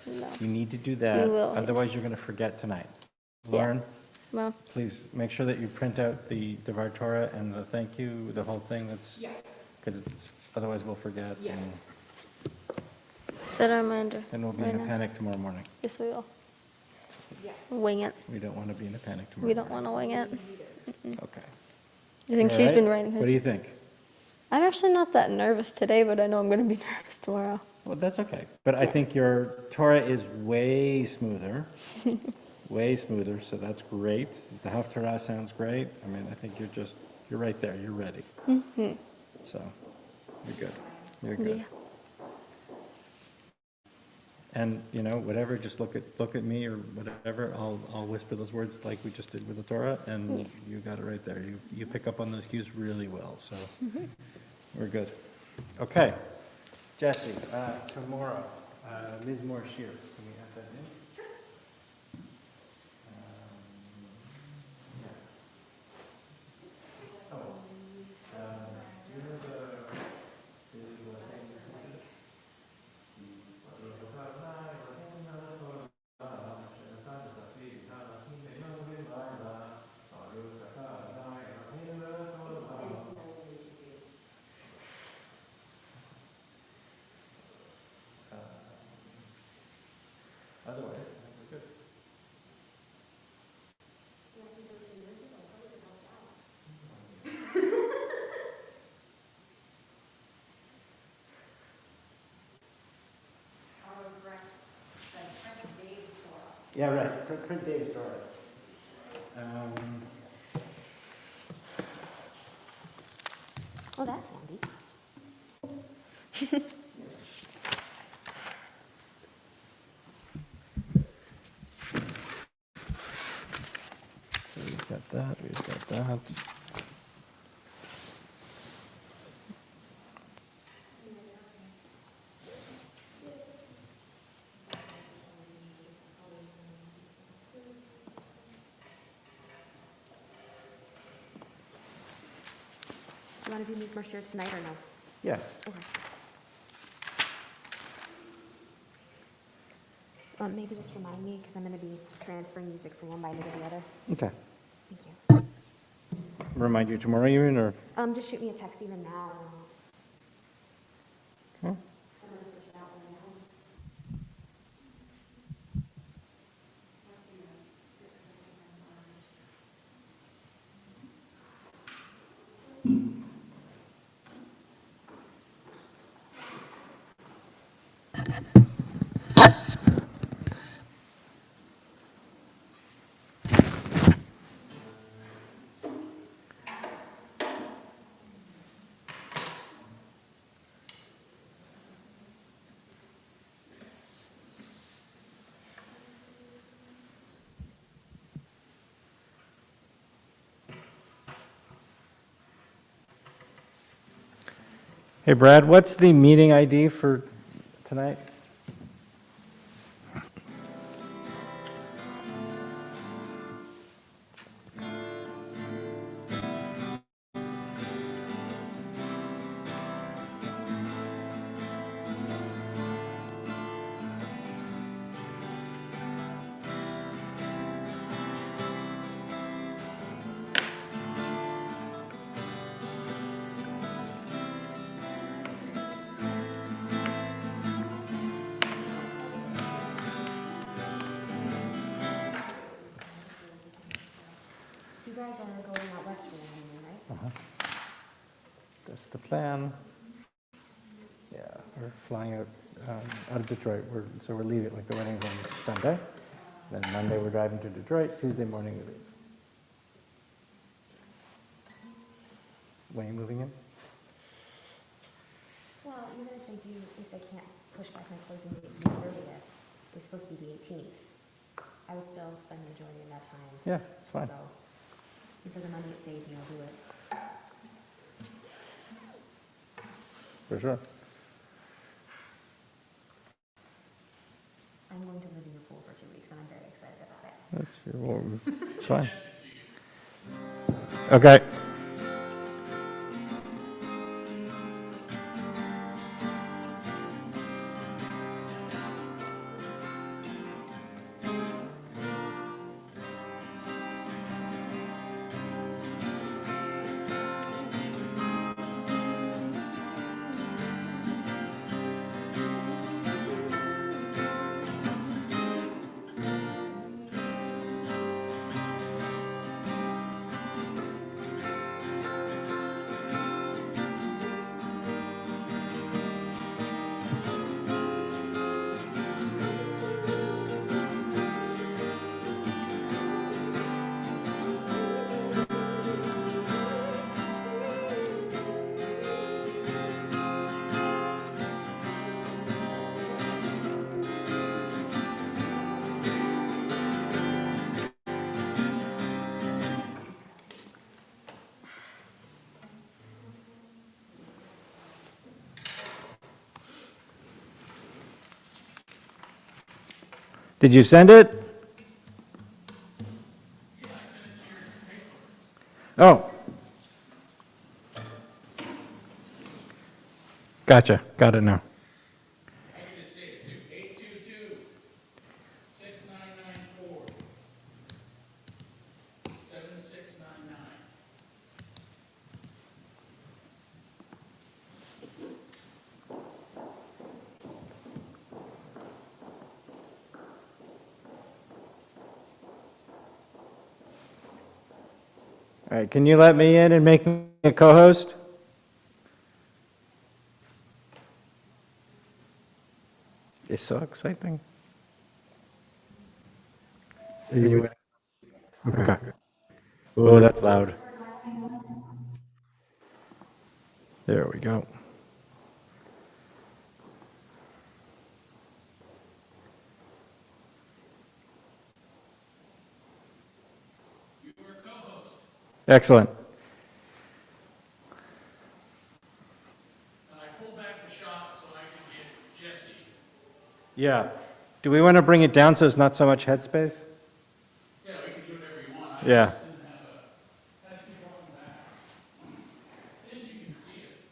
No. You need to do that. We will, Otherwise, yes. you're going to forget tonight. Yeah. Lauren, Well, please make sure that you print out the Devar Torah and the thank you, the whole thing. That's because otherwise we'll forget. Yeah. And set a reminder. then we'll be right in a now. panic tomorrow morning. Yes, we will. Yes. Wing it. We don't want to be in a panic tomorrow. We don't want to wing it. Okay. I think All she's right. been writing What do her. you think? I'm actually not that nervous today, but I know I'm going to be nervous tomorrow. Well, that's okay. But I think your Torah is way smoother, so that's great. The Haftarah sounds great. I mean, I think you're right there. You're ready. So, you're good. You're good. Yeah. And, whatever, just look at me or whatever. I'll whisper those words like we just did with the Torah, and you got it right there. You pick up on those cues really well, so we're good. Okay. Jesse, tomorrow, Mizmor Shir. Can we have that in? Otherwise, we're good. Yeah, right. Print Dave's Torah. Oh, that's handy. So we've got that. We've got that. You want to do Mizmor Shir tonight or no? Yeah. Okay. Maybe just remind me, because I'm going to be transferring music from one binder to the other. Okay. Thank you. Remind you tomorrow even, or? Just shoot me a text even now. Okay. I'm going to switch it out right now. Hey, Brad, what's the meeting ID for tonight? You guys are going out west for the honeymoon, right? That's the plan. Yeah, we're flying out of Detroit. So we're leaving, like the wedding's on Sunday. Then Monday we're driving to Detroit. Tuesday morning we leave. When are you moving in? Well, even if they can't push back my closing date from the 30th, it's supposed to be the 18th. I would still spend the majority of that time. Yeah, it's fine. So, and for the money it saves me, I'll do it. For sure. I'm going to live in your pool for 2 weeks, and I'm very excited about it. It's fine. Okay. Did you send it? Oh. Gotcha. Got it now. I can just say it too, 822-6994-7699. All right, can you let me in and make me a co-host? It's so exciting. Are you in? Okay. Oh, that's loud. There we go. Excellent. And I pulled back the shot so I could get Jesse. Yeah. Do we want to bring it down so it's not so much headspace? Yeah, we can do whatever you want. I Yeah. just didn't had to keep going back. See if you can see it.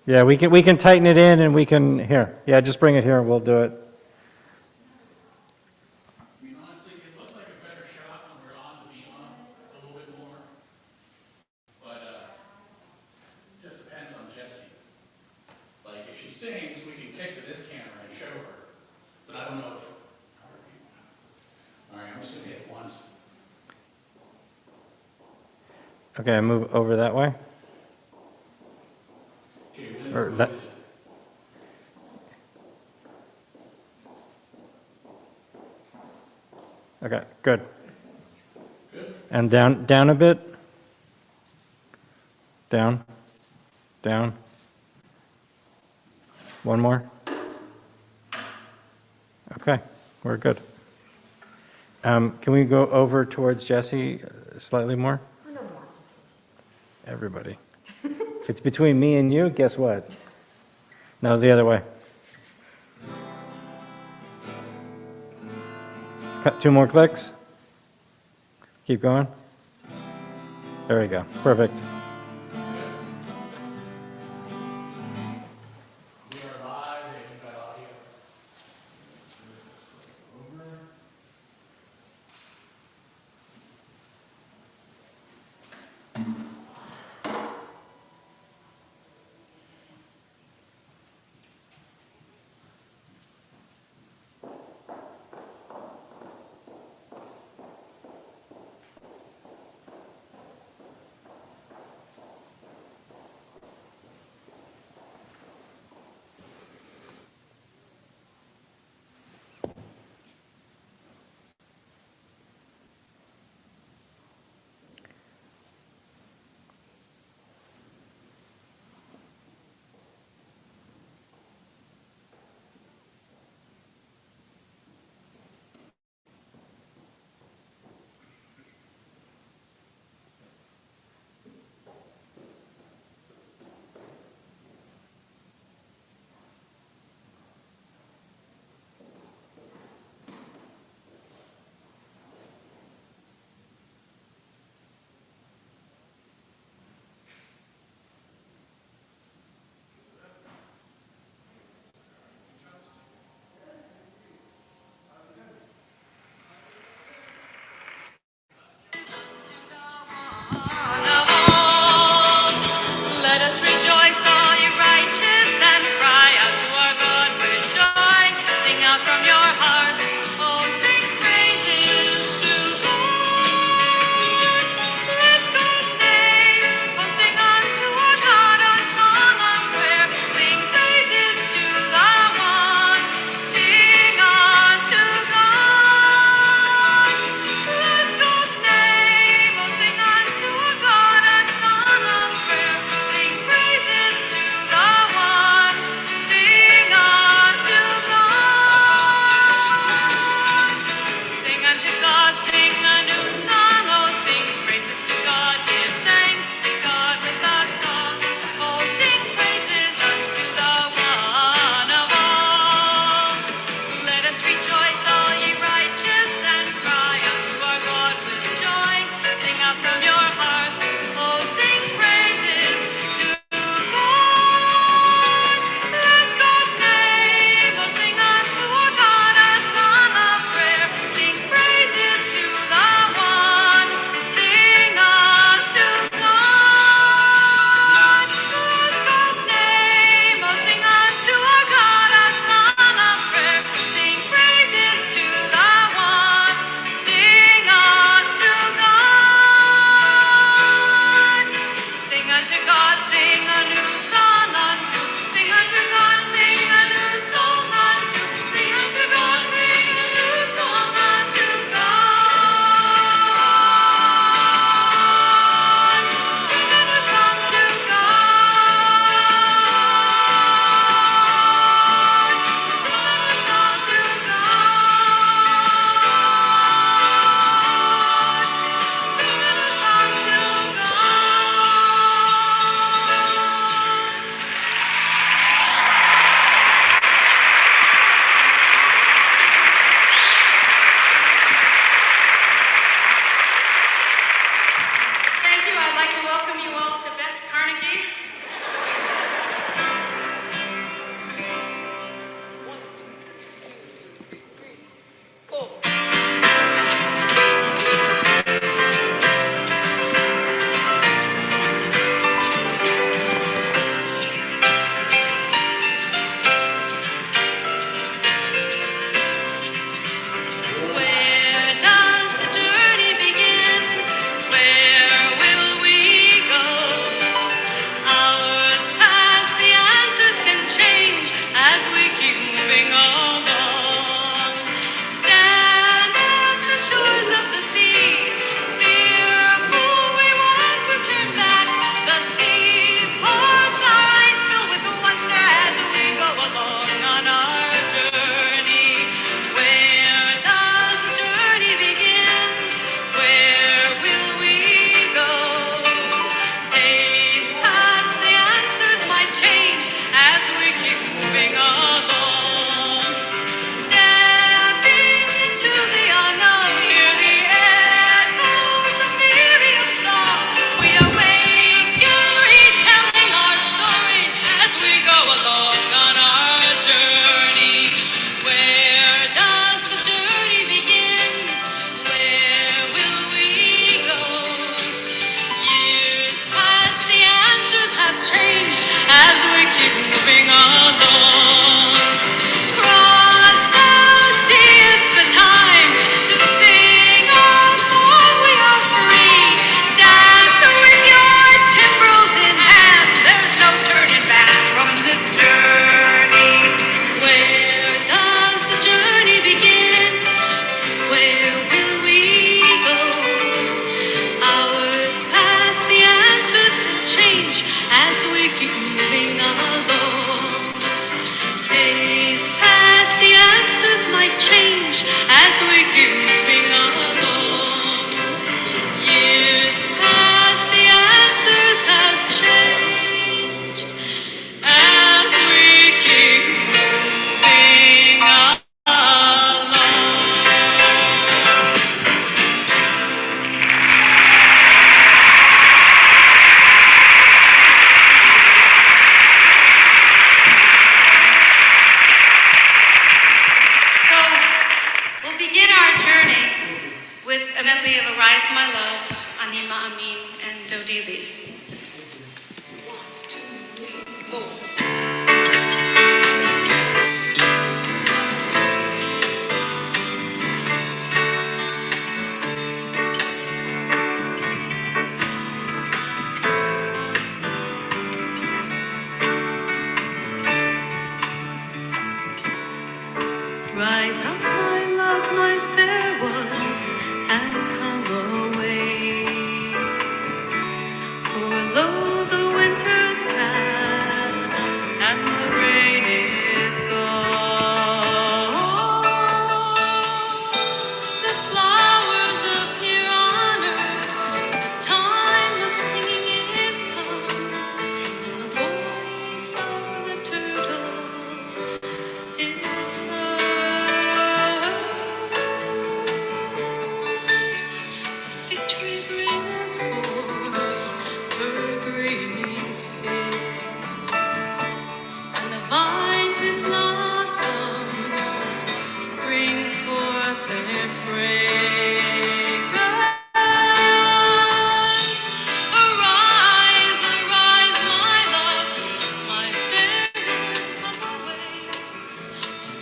Yeah, we can tighten it in and we can, here. Yeah, just bring it here and we'll do it. I mean, honestly, it looks like a better shot when we're on the beam a little bit more. But, just depends on Jessie. Like, if she sings, we can kick to this camera and show her. But I don't know if, all right, I'm just gonna hit it once. Okay, move over that way. Okay, when Or what that- is it? Okay, good. Good? And down a bit. Down. One more. Okay, we're good. Can we go over towards Jesse slightly more? Who no one wants to see? Everybody. If it's between me and you, guess what? No, the other way. Cut 2 more clicks. Keep going. There we go. Perfect. We are live, and we've got audio. Over. We'll begin our journey with a medley of Arise My Love, Anima Amin, and Dodili. 1, 2, 3, 4. Rise up, my love, my fair one, and come away. For lo, the winter's past, and the rain is gone. The flowers appear on earth, the time of singing is come, and the voice of the turtle is heard. Victory bringeth forth her green figs, and the vines in blossom bring forth their fragrance. Arise, arise, my love, my fair one, come away.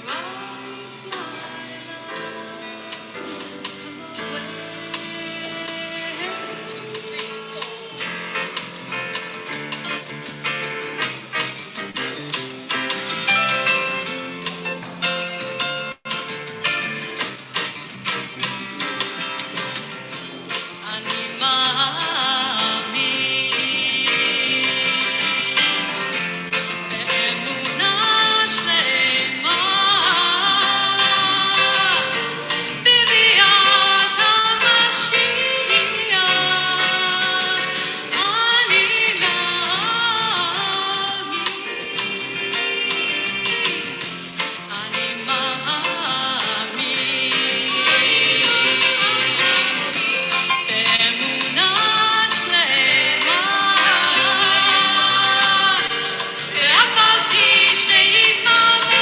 Arise, my love, come away. 2, 3, 4. Anima Amin, Emuna Shlema, Bibiat HaMashiach, Anima Amin, Anima Amin. Emuna Shlema, ואף על פי שיתמהמה,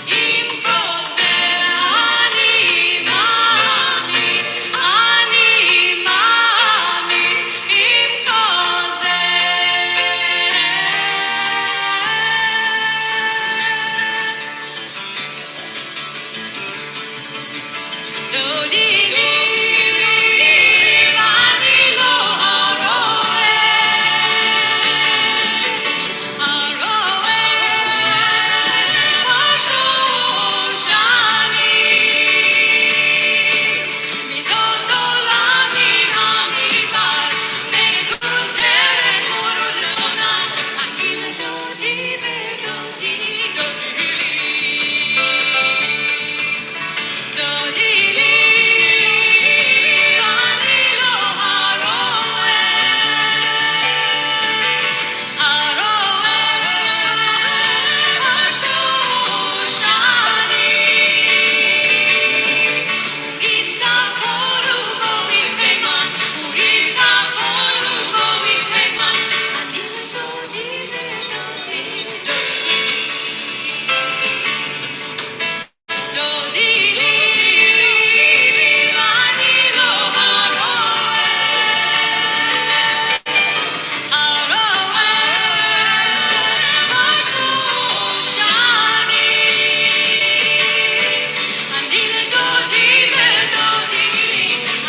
עם כל זה אני מאמין, עם כל זה. דודי לי, ואני לא הרואה, הרואה בשושנים. מזאת עולמי המדבר, מגודרת מורלונה, אני לדודי ודודי, דודי לי. דודי לי, ואני לא הרואה, הרואה בשושנים. וריצפון ובואים תימן, וריצפון ובואים תימן, אני לדודי ודודי, דודי לי, ואני לא הרואה, הרואה בשושנים. אני לדודי ודודי לי,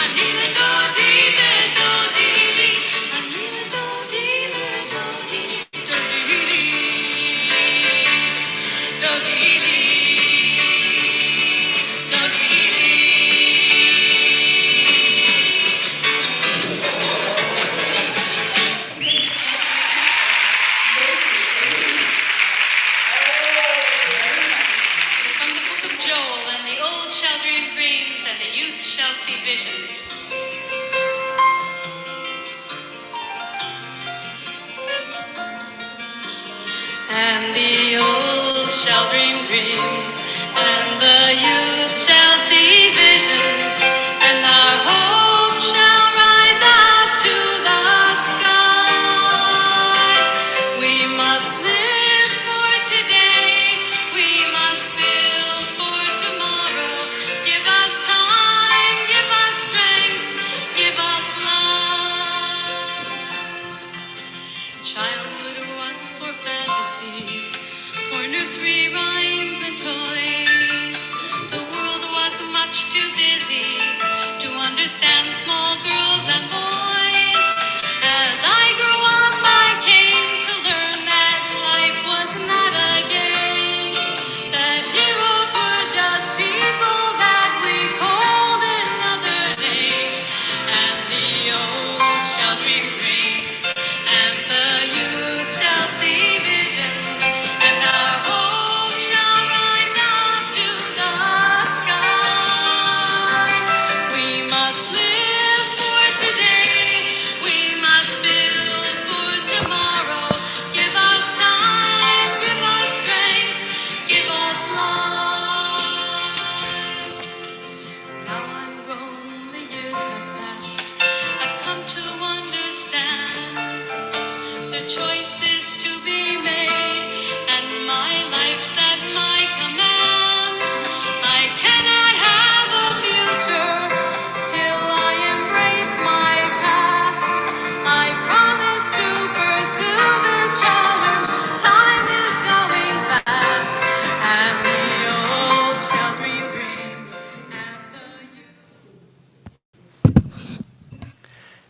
אני לדודי ודודי לי, אני לדודי ודודי, דודי לי, דודי לי, דודי לי. From the book of Joel, and the old shall dream dreams, and the youth shall see visions. And the old shall dream dreams, and the youth shall see visions, and our hope shall rise up to the sky. We must live for today, we must build for nursery rhymes and toys. The world was much too busy to understand small girls and boys. As I grew up, I came to learn that life was not a game, that heroes were just people that we called another name. And the old shall dream dreams, and the youth shall see visions, and our hope shall rise up to the sky. We must live for today, we must build for tomorrow. Give us time, give us strength, give us love. Now I'm grown, the years have passed, I've come to understand the choices to be made, and my life's at my command. I cannot have a future till I embrace my past. I promise to pursue the challenge. Time is going fast, and the old shall dream dreams, and the youth.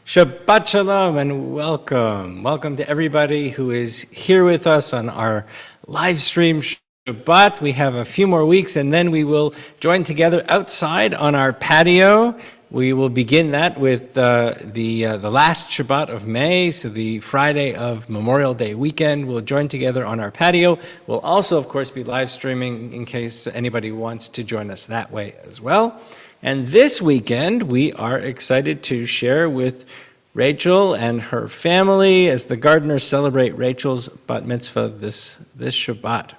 Shabbat Shalom and welcome. Welcome to everybody who is here with us on our live stream Shabbat. We have a few more weeks and then we will join together outside on our patio. We will begin that with the last Shabbat of May, so the Friday of Memorial Day weekend. We'll join together on our patio. We'll also, of course, be live streaming in case anybody wants to join us that way as well. And this weekend, we are excited to share with Rachel and her family as the Gardners celebrate Rachel's Bat Mitzvah this Shabbat.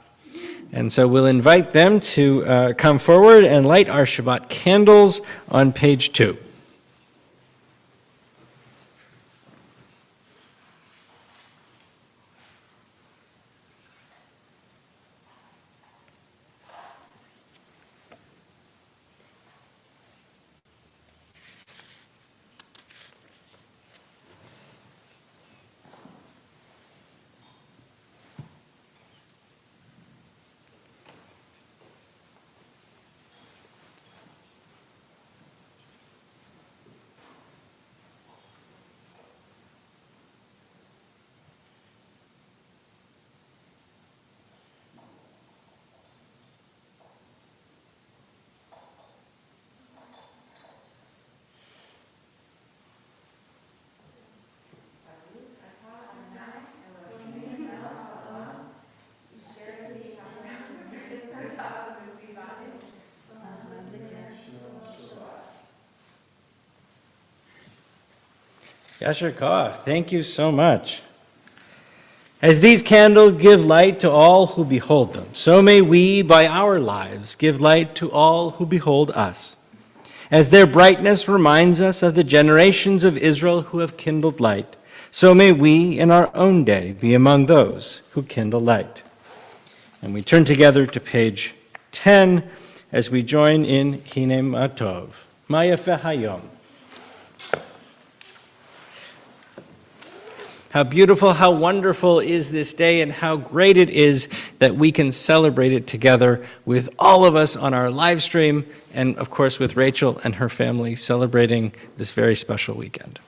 And so we'll invite them to come forward and light our Shabbat candles on page 2. Yasher Koach, thank you so much. As these candles give light to all who behold them, so may we, by our lives, give light to all who behold us. As their brightness reminds us of the generations of Israel who have kindled light, so may we, in our own day, be among those who kindle light. And we turn together to page 10 as we join in Hine Matov. Ma Yafeh Hayom. How beautiful, how wonderful is this day, and how great it is that we can celebrate it together with all of us on our live stream, and of course with Rachel and her family celebrating this very special weekend.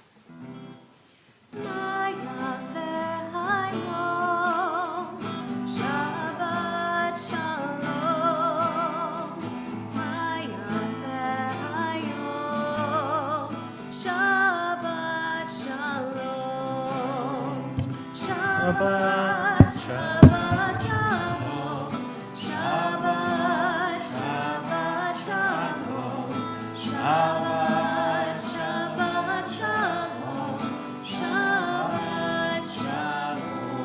Shabbat, Shabbat Shalom, Shabbat, Shabbat Shalom, Shabbat, Shabbat Shalom, Shabbat Shalom.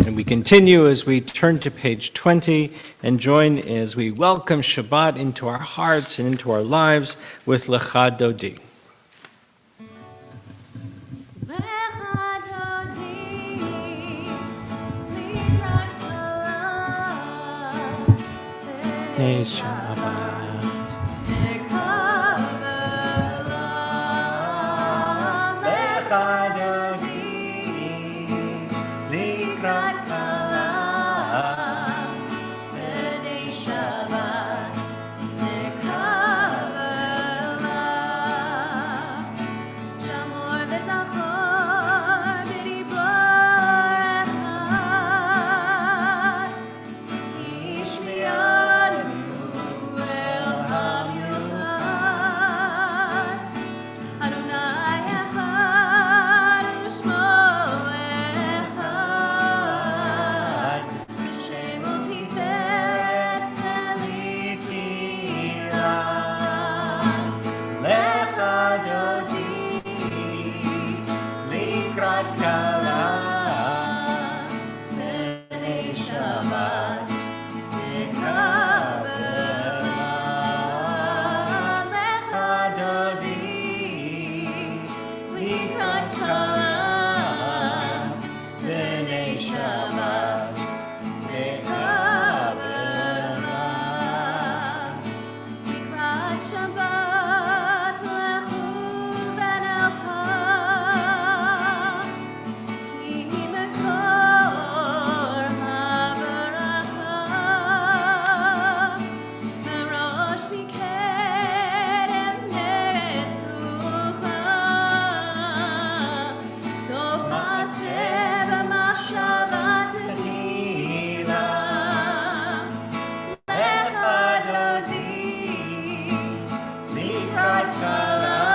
And we continue as we turn to page 20 and join as we welcome Shabbat into our hearts and into our lives with Lecha Dodi. Shabbat. Lecha Dodi, לקראת כלה בני שבת נקבלה שמור וזכור בדיבור אחד השמיענו אל המיוחד אדוני אחד ושמו אחד שם ותפארת ולתהילה לך דודי לקראת כלה בני שבת נקבלה לך דודי לקראת כלה בני שבת נקבלה לקראת שבת לכו ונלכה כי מקור הברכה מראש מקדם נסוכה סוף מעשה במחשבה תחילה לך דודי לקראת כלה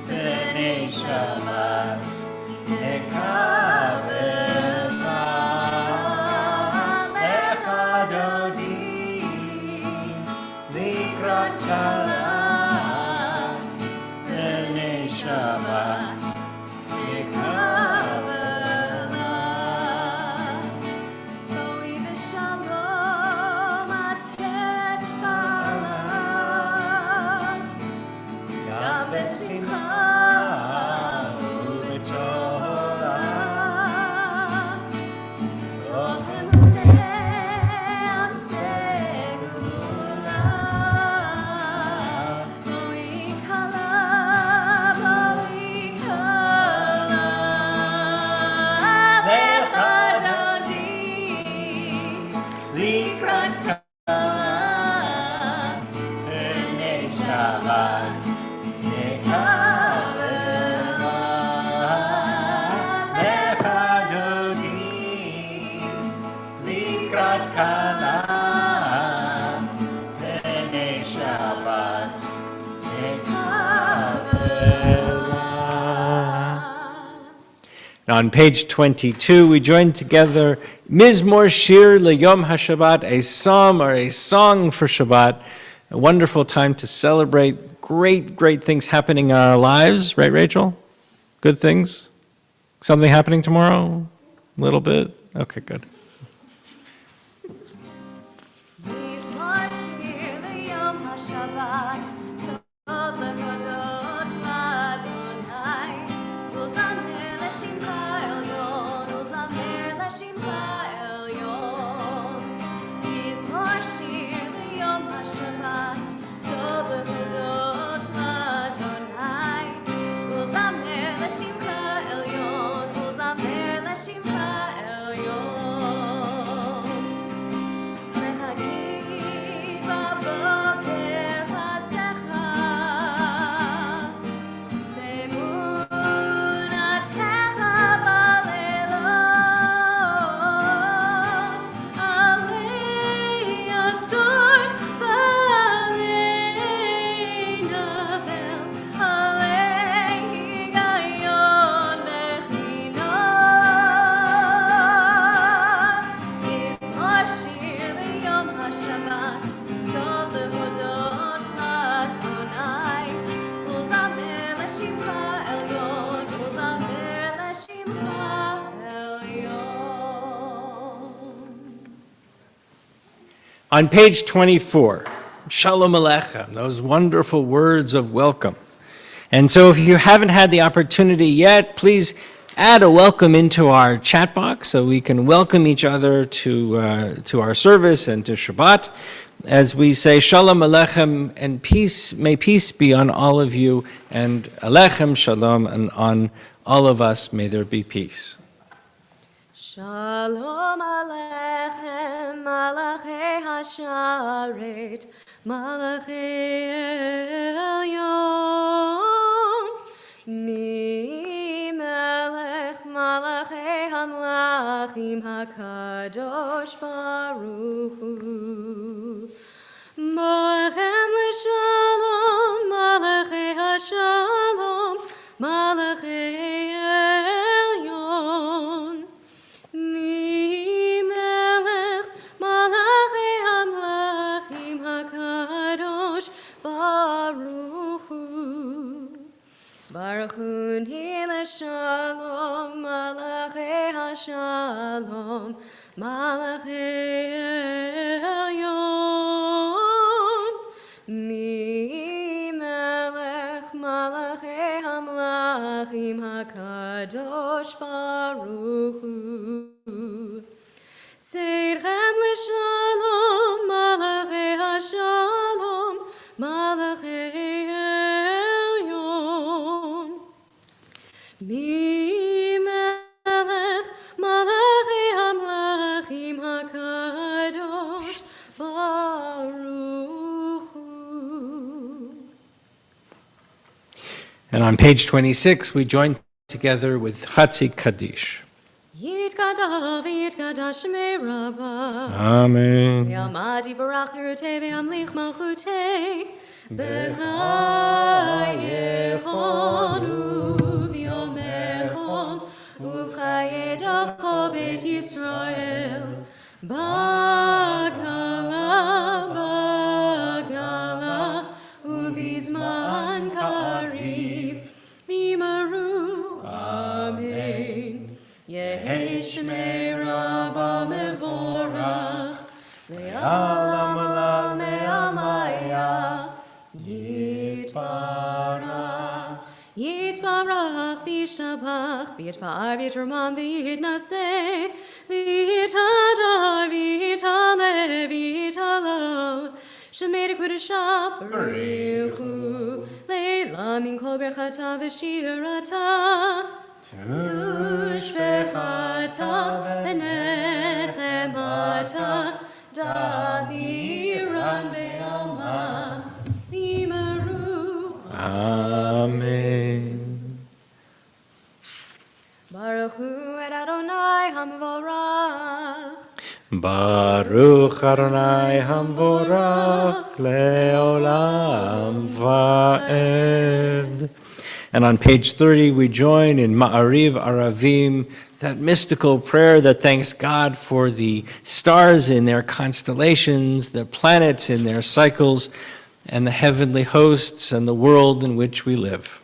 בני שבת נקבלה לך דודי לקראת כלה בני שבת נקבלה בואי בשלום עטרת בעלה גם בשמחה ובצהלה טוב ומותם סגולה בואי כלה בואי כלה לך דודי לקראת כלה בני שבת נקבלה לך דודי לקראת כלה בני שבת נקבלה. On page 22, we join together Mizmor Shir LeYom HaShabbat, a psalm or a song for Shabbat, a wonderful time to celebrate great things happening in our lives. Right, Rachel? Good things? Something happening tomorrow? A little bit? Okay, good. מזמור שיר ליום השבת, טוב להודות לאדוני, ולזמר לשמך עליון, ולזמר לשמך עליון. מזמור שיר ליום השבת, טוב להודות לאדוני, ולזמר לשמך עליון, ולזמר לשמך עליון. להגיד בבוקר חסדך, באמונתך בלילות, עלי אסור ועלי נבל, עלי היגיון בכינור. מזמור שיר ליום השבת, טוב להודות לאדוני, ולזמר לשמך עליון, ולזמר לשמך עליון. On page 24, Shalom Aleichem, those wonderful words of welcome. And so if you haven't had the opportunity yet, please add a welcome into our chat box so we can welcome each other to our service and to Shabbat as we say Shalom Aleichem, and peace, may peace be on all of you, and Aleichem Shalom, and on all of us may there be peace. Shalom Aleichem, Malachei Hasharet, Malachei Elyon, Mi Melech Malachei Hamlachim HaKadosh Baruch Hu. Moechem L'Shalom, Malachei Hashalom, Malachei Elyon, Mi Melech Malachei Hamlachim HaKadosh Baruch Hu. Baruch Hu Ni L'Shalom, Malachei Hashalom, Malachei Elyon, Mi Melech Malachei Hamlachim HaKadosh Baruch Hu. Tzedchem L'Shalom, Malachei Hashalom, Malachei Elyon, Mi Melech Malachei Hamlachim HaKadosh Baruch Hu. And on page 26, we join together with Chatzi Kaddish. Yitkadav, Yitkadav Shmei Rabbah. Amen. Yamadi Barach Yerutei Ve'amlich Malchutei. B'chayechon u'v'yomechon u'v'chayedacho Beit Yisrael. Bagala u'v'zman karif v'yimaru. Amen. Yehi Shmei Rabbah mevorach ve'alam alal me'amaya Yitbarach Yitbarach v'yishtabach v'yitpa'ar v'yitrumam v'yitnaseh v'yitadar v'yitaleh v'yitalal Shemei Kedusha Barichu Leila min kol berchata v'shirata Tushbechata v'nechemata Daviran ve'alma Vimaru. Amen. Baruch Hu et Adonai Hamvorach. Baruch Adonai Hamvorach Leolam Va'ed. And on page 30, we join in Ma'ariv Aravim, that mystical prayer that thanks God for the stars in their constellations, the planets in their cycles, and the heavenly hosts and the world in which we live.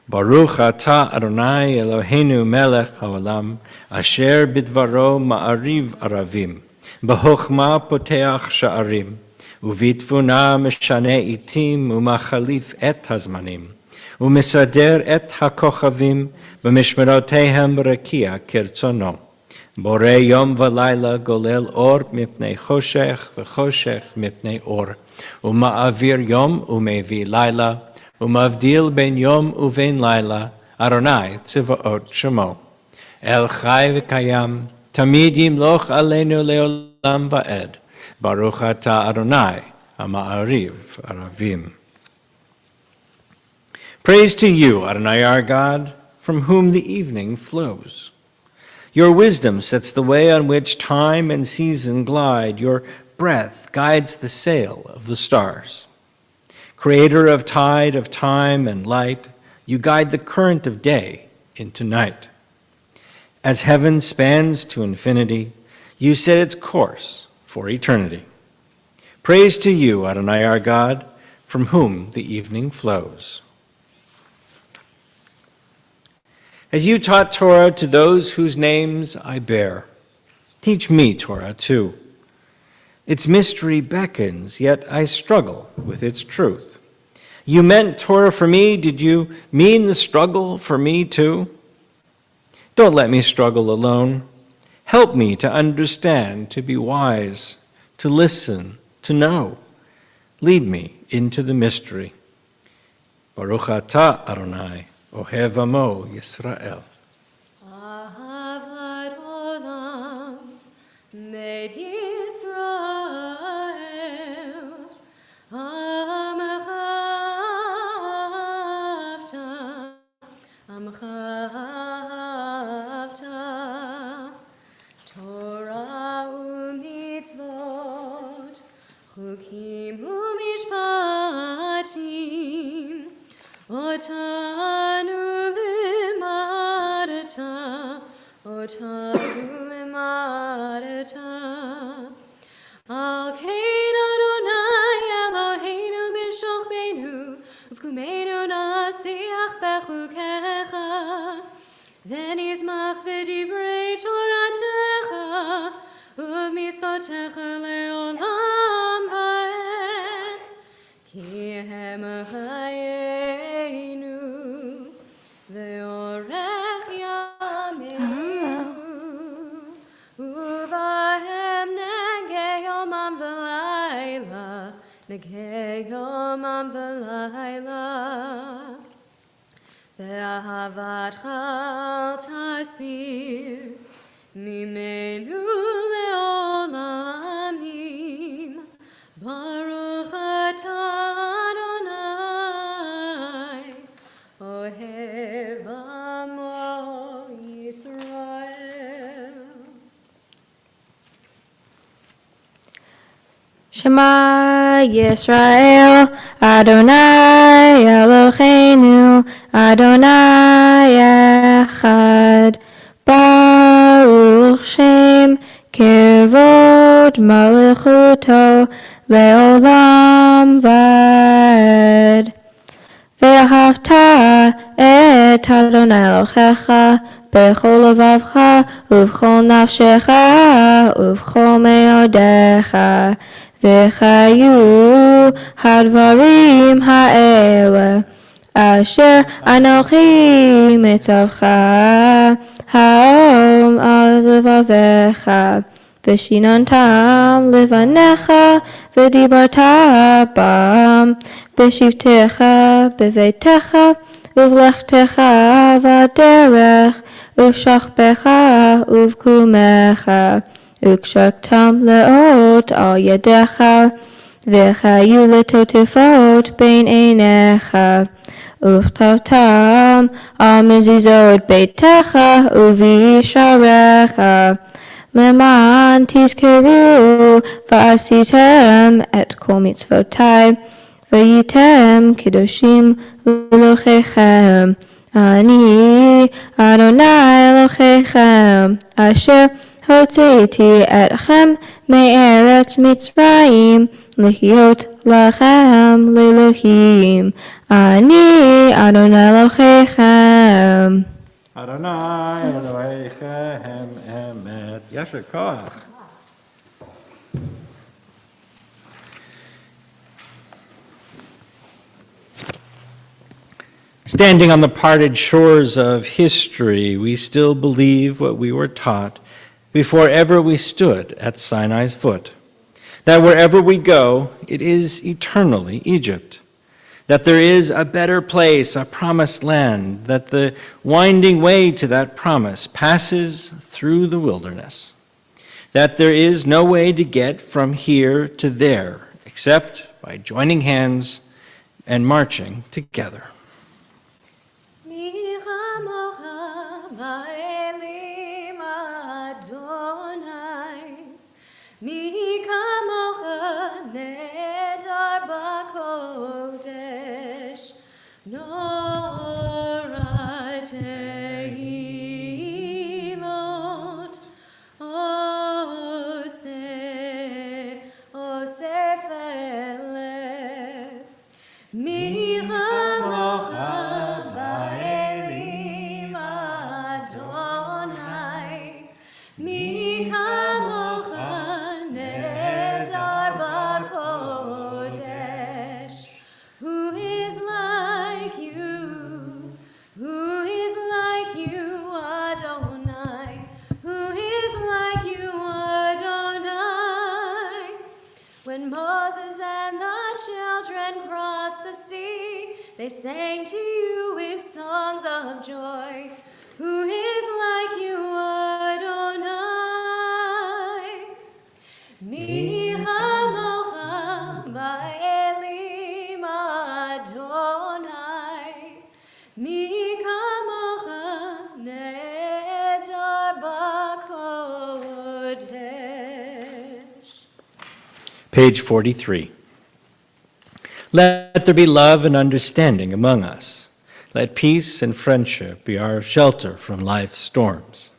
Baruch atah Adonai Eloheinu melech haolam, asher bidvaro Ma'ariv Aravim, b'chokhmah poteach sha'arim, uvitvuna meshane itim umachalif et hazmanim. ומסדר את הכוכבים במשמרותיהם רקיע כרצונו. בורא יום ולילה גולל אור מפני חושך וחושך מפני אור. ומעביר יום ומביא לילה, ומבדיל בין יום ובין לילה, אדוני צבאות שמו. אל חי וקיים, תמיד ימלוך עלינו לעולם ועד. ברוך אתה אדוני, המעריב ערבים. Praise to you, Adonai our God, from whom the evening flows. Your wisdom sets the way on which time and season glide. Your breath guides the sail of the stars. Creator of tide, of time and light, you guide the current of day into night. As heaven spans to infinity, you set its course for eternity. Praise to you, Adonai our God, from whom the evening flows. As you taught Torah to those whose names I bear, teach me Torah too. Its mystery beckons, yet I struggle with its truth. You meant Torah for me, did you mean the struggle for me too? Don't let me struggle alone. Help me to understand, to be wise, to listen, to know. Lead me into the mystery. Baruch atah Adonai, Ohev Amo Yisrael. Ahavat ומצוותיך לעולם ועד, כי הם חיינו ואורך ימינו, ובהם נגה יומם ולילה, נגה יומם ולילה. ואהבתך אל תסיר ממנו לעולמים, ברוך אתה אדוני, אוהב עמו ישראל. Shema Yisrael, Adonai Eloheinu, Adonai Echad, Baruch Shem, Kevod Malchuto, Leolam Vad. Ve'ahavta et Adonai Elohecha, bechol levavcha, uvchol nafshecha, uvchol meodecha. V'chayu hadvarim ha'ele, asher anochi mitzavcha, ha'om al levavecha, v'shinantam levanecha, v'dibarta bam, b'shivtecha, b'veitecha, uvlechtecha v'derech, uvshachbecha, uvkumecha, ukshaktam leot al yadecha, v'chayu letotifot bein einecha, uchtavtam al mezuzot beitecha, uvisharecha, leman tizkeru v'asitem et kol mitzvotai, v'yitem kedoshim l'Elohechem. Ani Adonai Elohechem, asher Hotzeiti etchem me'eretz Mitzrayim, lihiot lachem lelohim. Ani Adonai Elohechem. Adonai Elohechem emet. Yasher koach. Standing on the parted shores of history, we still believe what we were taught before ever we stood at Sinai's foot, that wherever we go, it is eternally Egypt, that there is a better place, a promised land, that the winding way to that promise passes through the wilderness, that there is no way to get from here to there except by joining hands and marching together. Mi kamocha nedar bakodesh, norai tehilot, ose felef. Mi kamocha ba'elim Adonai, mi kamocha who is like you, Adonai, who is like you, Adonai. When Moses and the children crossed the sea, they sang to you with songs of joy. Who is like you, Adonai? Mi chamocha ba'elim Adonai, mi kamocha nedar bakodesh. Page 43. Let there be love and understanding among us. Let peace and friendship be our shelter from life's storms.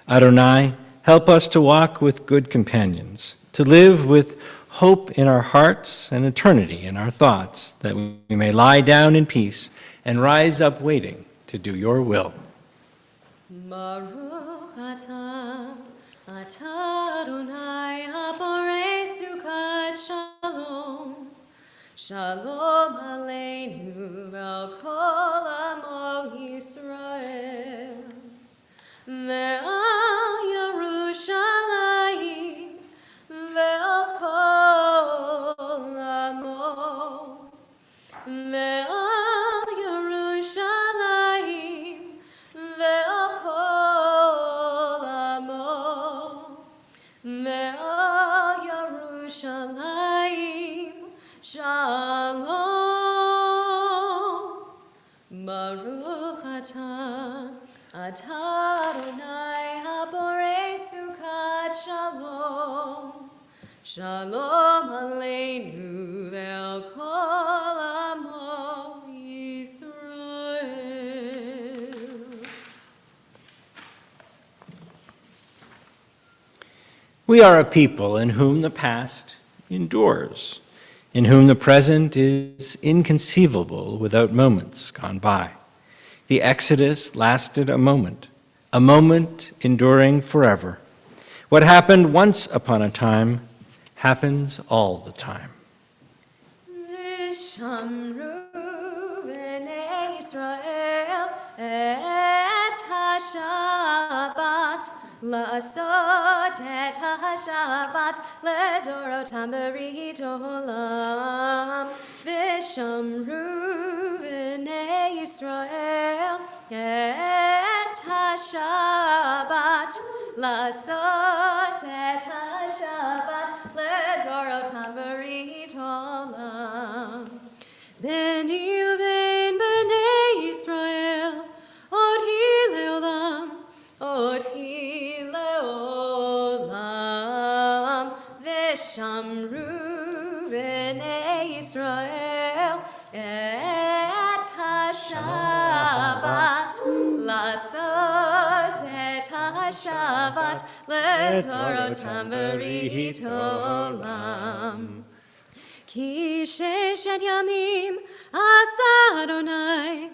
Adonai, help us to walk with good companions, to live with hope in our hearts and eternity in our thoughts, that we may lie down in peace and rise up waiting to do your will. Baruch atah Adonai Shalom Aleinu Vel Kol Amo Yisrael Ve'al Yerushalayim Ve'al Kol Amo Ve'al Yerushalayim Ve'al Kol Amo Ve'al Yerushalayim Shalom Baruch Atah Adonai Haborei Sukkot Shalom Shalom Aleinu Ve'al Kol Amo Yisrael. We are a people in whom the past endures, in whom the present is inconceivable without moments gone by. The Exodus lasted a moment enduring forever. What happened once upon a time happens all the time. Vishamru b'nei Yisrael et ha-Shabbat la'asot et ha-Shabbat ledorotam berit olam. Vishamru b'nei Yisrael et ha-Shabbat la'asot et ha-Shabbat ledorotam berit olam. Beni uvein b'nei Yisrael oti leolam, oti leolam. Vishamru b'nei Yisrael et ha-Shabbat la'asot et ha-Shabbat ledorotam berit olam. Ki sheshet yamim asa Adonai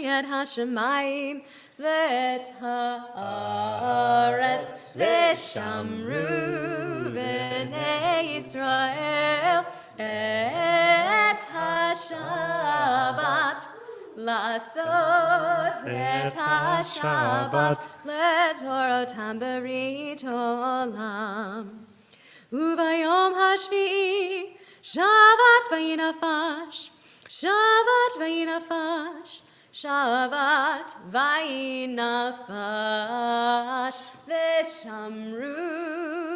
et hashemayim v'et haaretz v'shamru b'nei Yisrael et ha-Shabbat la'asot et ha-Shabbat ledorotam berit olam. Ubayom hashvi'i Shabbat vayinafash, Shabbat vayinafash, Shabbat vayinafash. V'shamru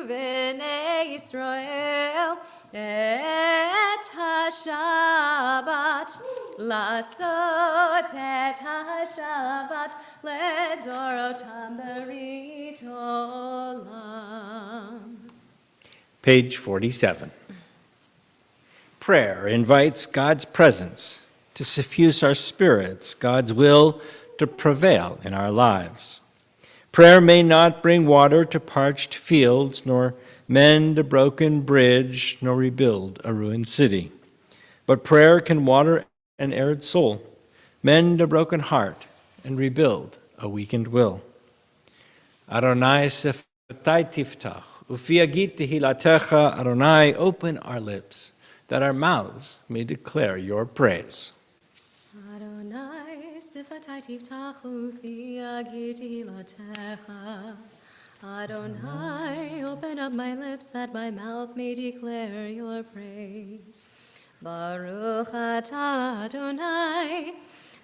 b'nei Yisrael et ha-Shabbat la'asot et ha-Shabbat ledorotam berit olam. Page 47. Prayer invites God's presence to suffuse our spirits, God's will to prevail in our lives. Prayer may not bring water to parched fields, nor mend a broken bridge, nor rebuild a ruined city. But prayer can water an arid soul, mend a broken heart, and rebuild a weakened will. Adonai sefatai tiftach, ufi agit tehilatecha. Adonai, open our lips, that our mouths may declare your praise. Adonai sifatai tiftach ufi agit tehilatecha. Adonai, open up my lips that my mouth may declare your praise. Baruch atah Adonai,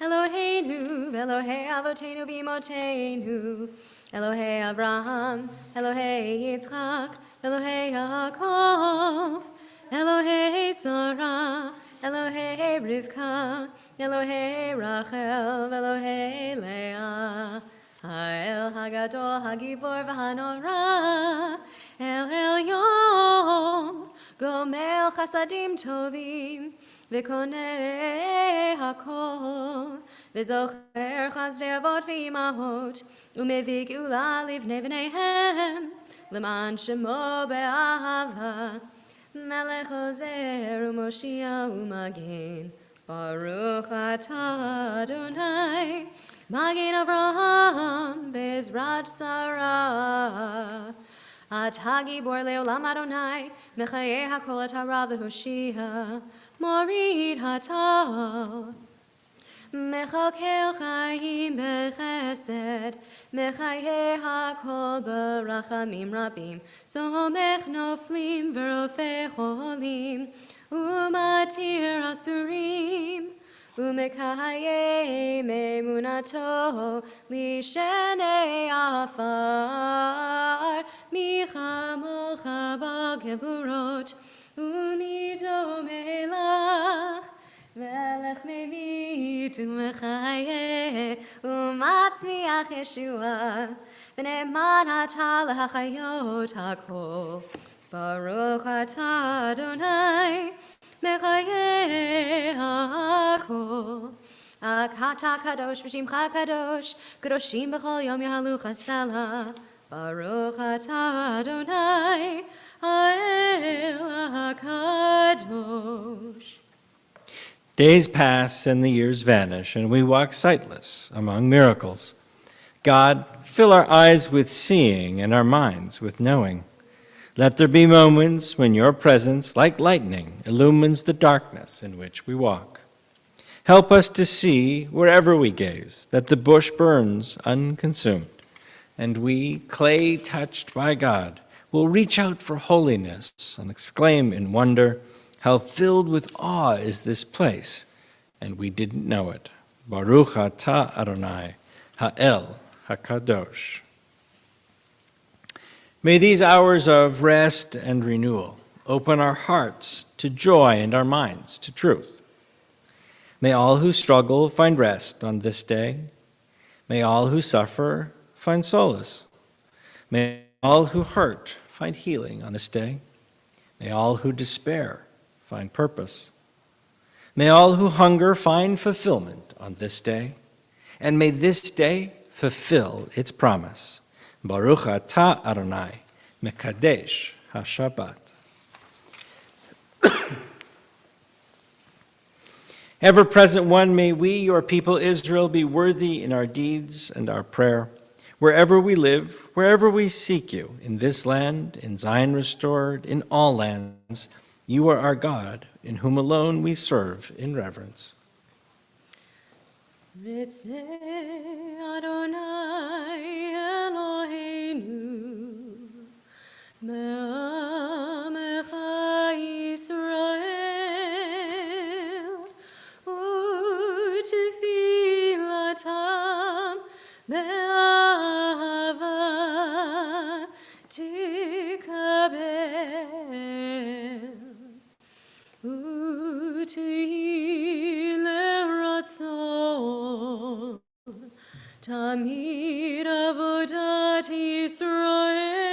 Eloheinu, Elohei Avotenu b'imotenu, Elohei Abraham, Elohei Yitzchak, Elohei Yaakov, Elohei Sarah, Elohei Rivka, Elohei Rachel, Elohei Leah, Ha'el Hagadol Hagibor v'Hanora, El Elyon, Gomel Chasadim Tovim, V'konei Hakol, V'zocher Chazdei Avot v'Imahot, U'mevig Ula Livnei V'neihem, L'man Shemo Be'ahava, Melech Ozer U'Moshia U'Magen, Baruch atah Adonai, Magen Avraham, Bezrat Sarah, אתה גיבור לעולם אדוני, מחיי הכל אתה רב להושיע, מוריד הטל. מחכה חיים בחסד, מחיי הכל ברחמים רבים, סומך נופלים ורופא חולים, ומתיר אסורים, ומקיים אמונתו לשני עפר, מחמוך בגבורות, ומדומה לך, מלך ממית ומחיה, ומצמיח ישועה, ונאמן אתה להחיות הכל. ברוך אתה אדוני, מחיי הכל. אתה קדוש ושמך קדוש, קדושים בכל יום יעלו חסלה. ברוך אתה אדוני, האל הקדוש. Days pass and the years vanish, and we walk sightless among miracles. God, fill our eyes with seeing and our minds with knowing. Let there be moments when your presence, like lightning, illumines the darkness in which we walk. Help us to see, wherever we gaze, that the bush burns unconsumed, and we, clay touched by God, will reach out for holiness and exclaim in wonder, how filled with awe is this place, and we didn't know it. Baruch atah Adonai, Ha'el HaKadosh. May these hours of rest and renewal open our hearts to joy and our minds to truth. May all who struggle find rest on this day. May all who suffer find solace. May all who hurt find healing on this day. May all who despair find purpose. May all who hunger find fulfillment on this day, and may this day fulfill its promise. Baruch atah Adonai, mekadesh ha-Shabbat. Ever-present one, may we, your people Israel, be worthy in our deeds and our prayer. Wherever we live, wherever we seek you, in this land, in Zion restored, in all lands, you are our God, in whom alone we serve in reverence. Ritzeh Adonai Eloheinu, me'amecha Yisrael, u'tefilatam be'ahava tikabel. U'tehi leratzon, tamid avodat Yisrael.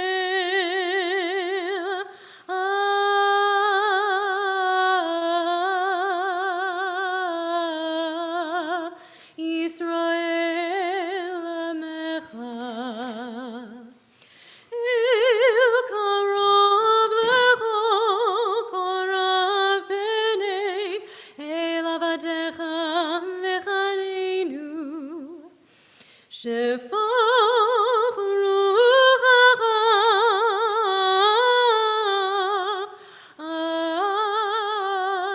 Yisrael amecha. Il karov lecha, korav b'nei elavadecha lechaneinu. Shefach ruchacha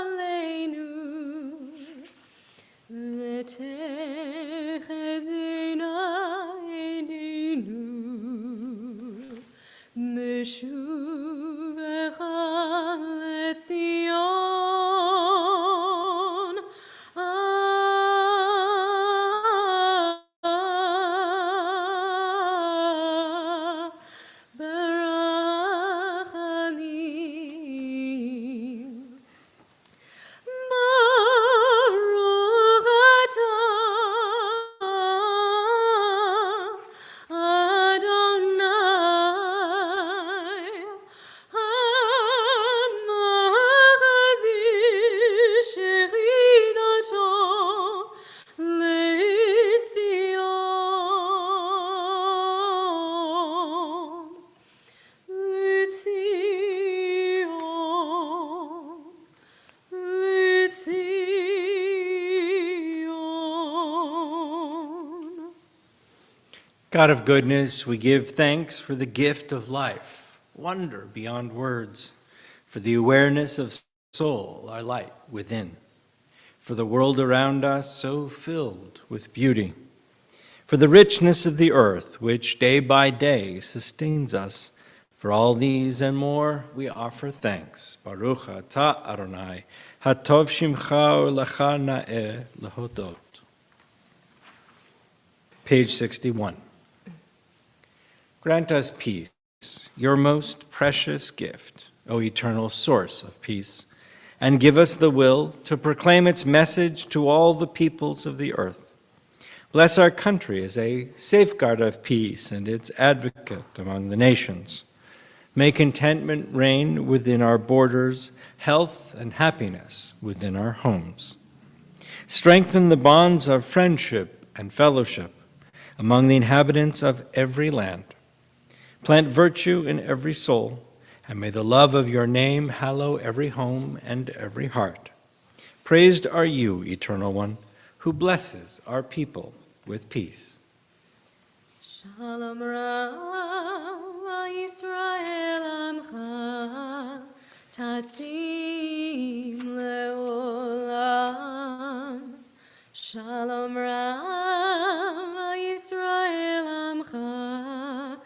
aleinu. V'techezena eininu. Meshuvecha leTzion. Barachamim. Baruch atah Adonai, ha'machzis shechinato leTzion. God of goodness, we give thanks for the gift of life, wonder beyond words, for the awareness of soul, our light within, for the world around us so filled with beauty, for the richness of the earth, which day by day sustains us. For all these and more, we offer thanks. Baruch atah Adonai, hatov shimcha u'lecha na'eh lehodot. Page 61. Grant us peace, your most precious gift, O eternal source of peace, and give us the will to proclaim its message to all the peoples of the earth. Bless our country as a safeguard of peace and its advocate among the nations. May contentment reign within our borders, health and happiness within our homes. Strengthen the bonds of friendship and fellowship among the inhabitants of every land. Plant virtue in every soul, and may the love of your name hallow every home and every heart. Praised are you, Eternal One, who blesses our people with peace. Shalom Rav Yisrael Amcha Tasim Leolam. Shalom Rav Yisrael Amcha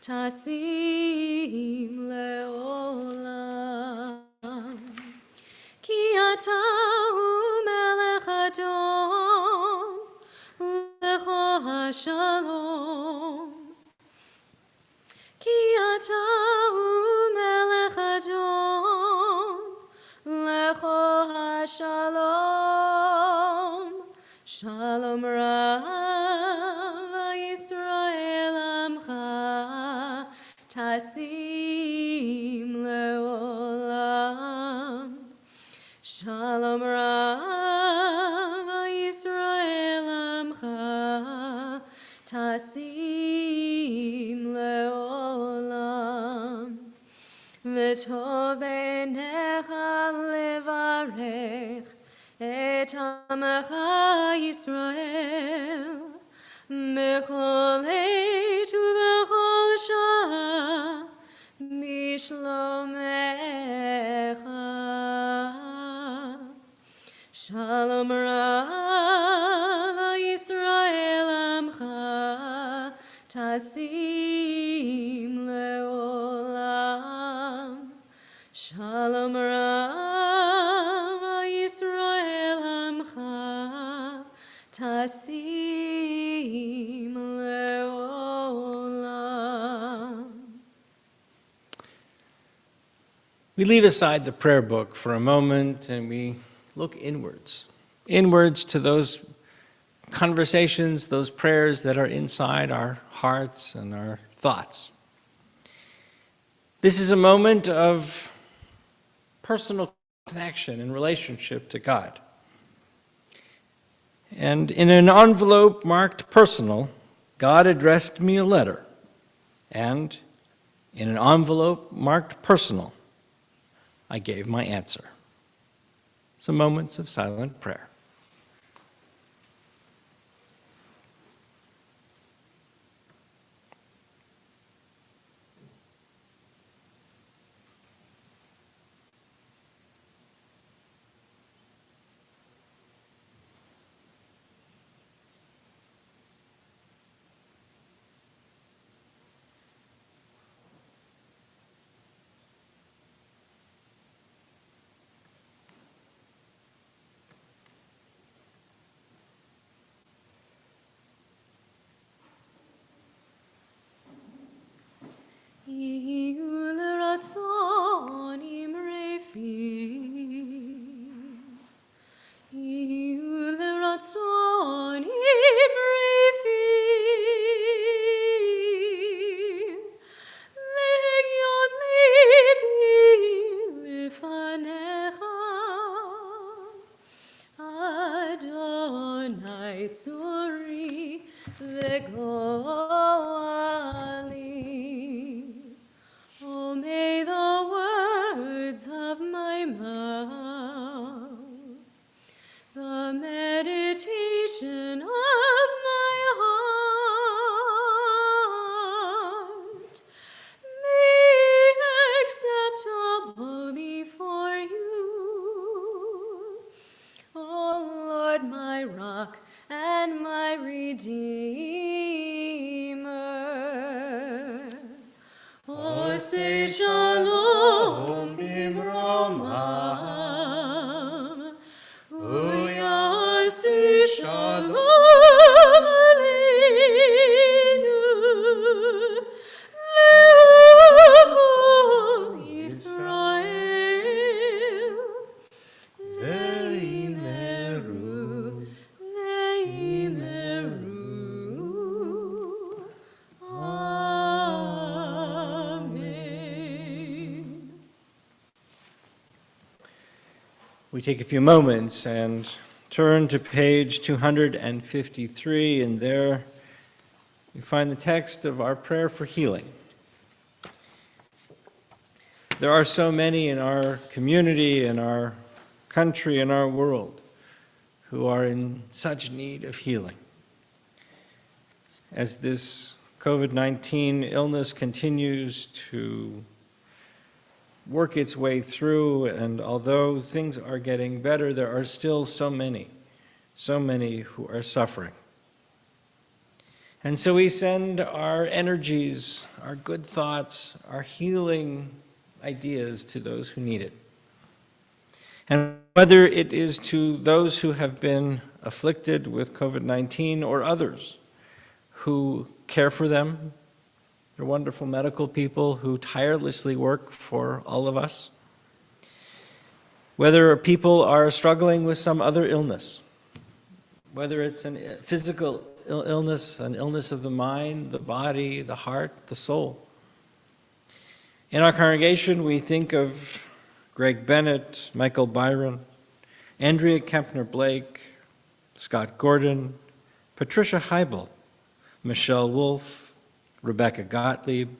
Tasim Leolam. Ki ata hu melech Adon lecho hashalom. Ki ata hu melech Adon lecho hashalom. Shalom Rav Yisrael Amcha Tasim Leolam. Shalom Rav Yisrael Amcha Tasim Leolam. V'tov einecha levarech et Amecha Yisrael b'chol עת ובכל שעה בשלומך. Shalom Rav Yisrael Amcha Tasim Leolam. Shalom Rav Yisrael Amcha Tasim Leolam. We leave aside the prayer book for a moment and we look inwards to those conversations, those prayers that are inside our hearts and our thoughts. This is a moment of personal connection and relationship to God. And in an envelope marked personal, God addressed me a letter. And in an envelope marked personal, I gave my answer. Some moments of silent prayer. we take a few moments and turn to page 253, and there you find the text of our prayer for healing. There are so many in our community, in our country, in our world, who are in such need of healing. As this COVID-19 illness continues to work its way through, and although things are getting better, there are still so many who are suffering. And so we send our energies, our good thoughts, our healing ideas to those who need it. And whether it is to those who have been afflicted with COVID-19 or others who care for them, they're wonderful medical people who tirelessly work for all of us. Whether people are struggling with some other illness, whether it's a physical illness, an illness of the mind, the body, the heart, the soul. In our congregation, we think of Greg Bennett, Michael Byron, Andrea Kempner-Blake, Scott Gordon, Patricia Heibel, Michelle Wolfe, Rebecca Gottlieb,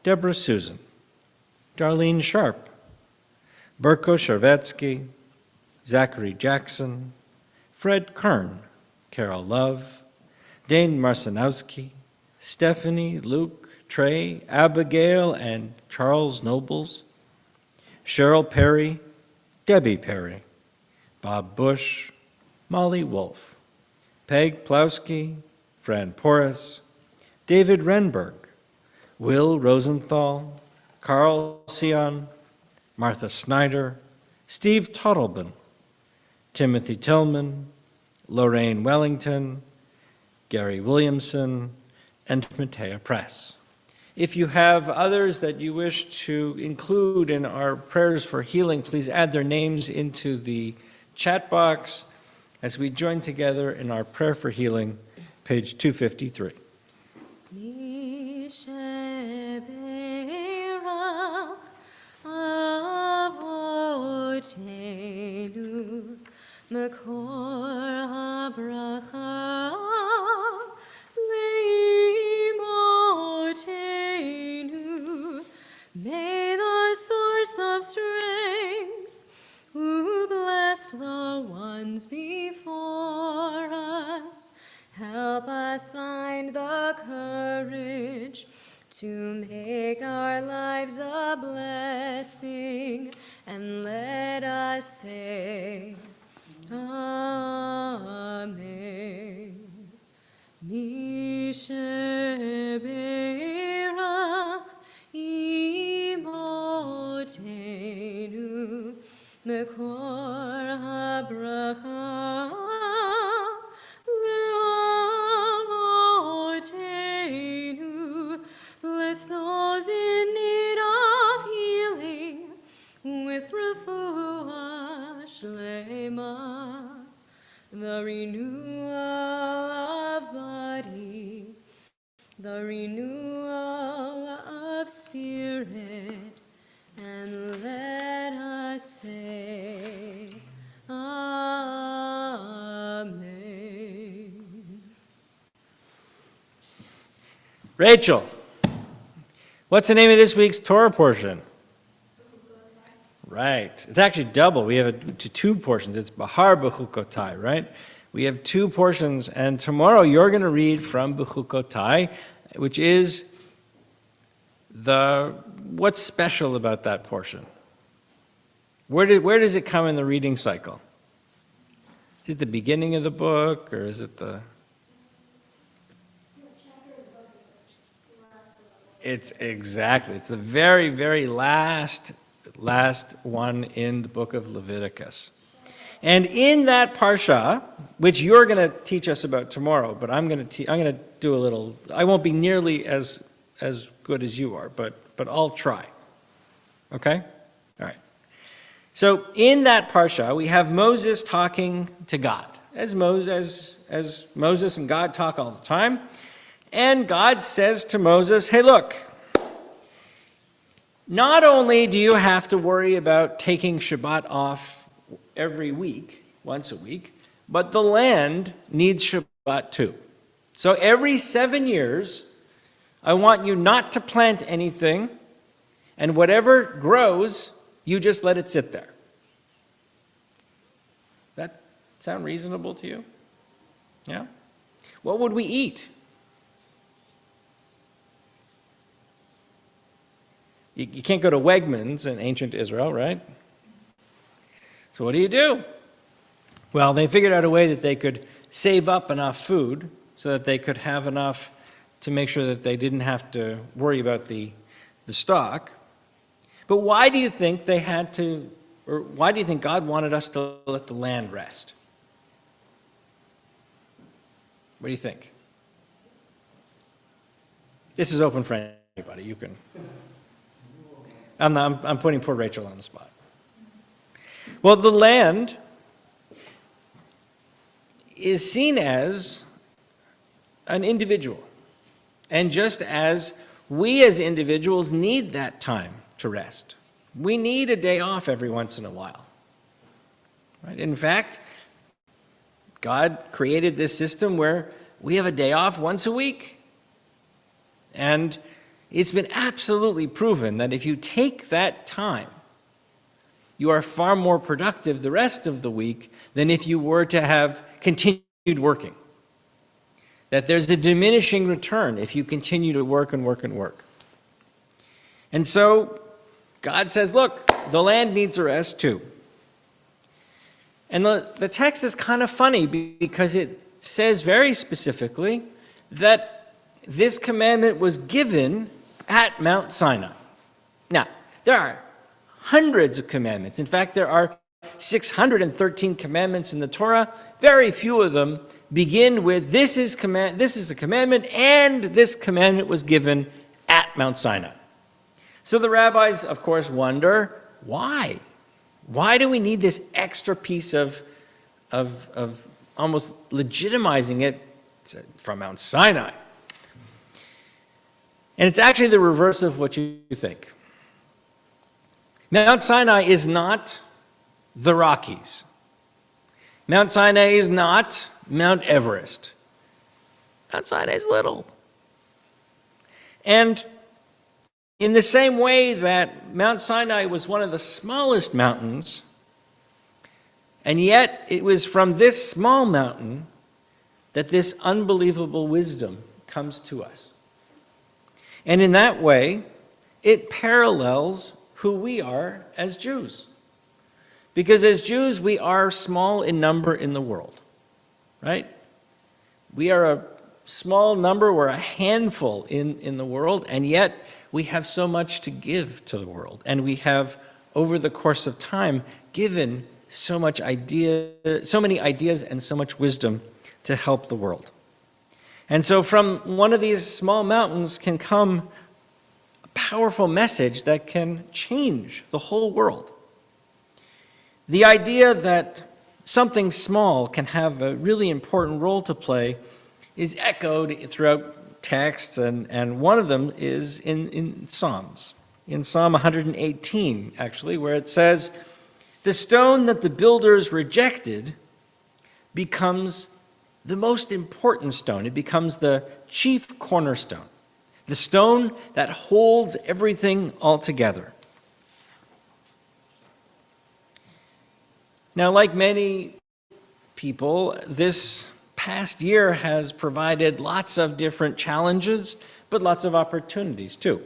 Deborah Susan, Darlene Sharp, Berko Sharvetsky, Zachary Jackson, Fred Kern, Carol Love, Dane Marcinowski, Stephanie, Luke, Trey, Abigail, and Charles Nobles, Cheryl Perry, Debbie Perry, Bob Bush, Molly Wolfe, Peg Plowski, Fran Porras, David Renberg, Will Rosenthal, Carl Sion, Martha Snyder, Steve Tottleben, Timothy Tillman, Lorraine Wellington, Gary Williamson, and Matea Press. If you have others that you wish to include in our prayers for healing, please add their names into the chat box as we join together in our prayer for healing, page 253. Makor habracha leimotenu. May the source of strength, who blessed the ones before us, help us find the courage to make our lives a blessing, and let us say, Amen. Misheberach imotenu mekor habracha leavotenu. Bless those in need of healing with refuah shlema, the renewal of body, the renewal of spirit, and let us say, Amen. Rachel, what's the name of this week's Torah portion? Right. It's actually double. We have two portions. It's Bahar Bechukotai, right? We have two portions, and tomorrow you're going to read from Bechukotai, which is what's special about that portion? Where does it come in the reading cycle? Is it the beginning of the book, or is it the... It's the very, very last one in the book of Leviticus. And in that parsha, which you're going to teach us about tomorrow, but I'm going to do a little, I won't be nearly as good as you are, but I'll try. Okay? All right. So in that parsha, we have Moses talking to God, as Moses and God talk all the time. And God says to Moses, hey, look, not only do you have to worry about taking Shabbat off every week, once a week, but the land needs Shabbat too. So every 7 years, I want you not to plant anything, and whatever grows, you just let it sit there. That sound reasonable to you? Yeah? What would we eat? You can't go to Wegmans in ancient Israel, right? So what do? Well, they figured out a way that they could save up enough food so that they could have enough to make sure that they didn't have to worry about the stock. But why do you think they had to, or why do you think God wanted us to let the land rest? What do you think? This is open for anybody. You can. I'm putting poor Rachel on the spot. Well, the land is seen as an individual. And just as we as individuals need that time to rest, we need a day off every once in a while. Right? In fact, God created this system where we have a day off once a week. And it's been absolutely proven that if you take that time, you are far more productive the rest of the week than if you were to have continued working. That there's a diminishing return if you continue to work and work and work. And so God says, look, the land needs a rest too. And the text is kind of funny because it says very specifically that this commandment was given at Mount Sinai. Now, there are hundreds of commandments. In fact, there are 613 commandments in the Torah. Very few of them begin with this is a commandment, and this commandment was given at Mount Sinai. So the rabbis, of course, wonder, why? Why do we need this extra piece of almost legitimizing it from Mount Sinai? And it's actually the reverse of what you think. Mount Sinai is not the Rockies. Mount Sinai is not Mount Everest. Mount Sinai is little. And in the same way that Mount Sinai was one of the smallest mountains, and yet it was from this small mountain that this unbelievable wisdom comes to us. And in that way, it parallels who we are as Jews. Because as Jews, we are small in number in the world, right? We are a small number, we're a handful in the world, and yet we have so much to give to the world. And we have, over the course of time, given so many ideas and so much wisdom to help the world. And so from one of these small mountains can come a powerful message that can change the whole world. The idea that something small can have a really important role to play is echoed throughout texts, and one of them is in Psalms. In Psalm 118, actually, where it says, "The stone that the builders rejected becomes the most important stone. It becomes the chief cornerstone, the stone that holds everything all together." Now, like many people, this past year has provided lots of different challenges, but lots of opportunities too.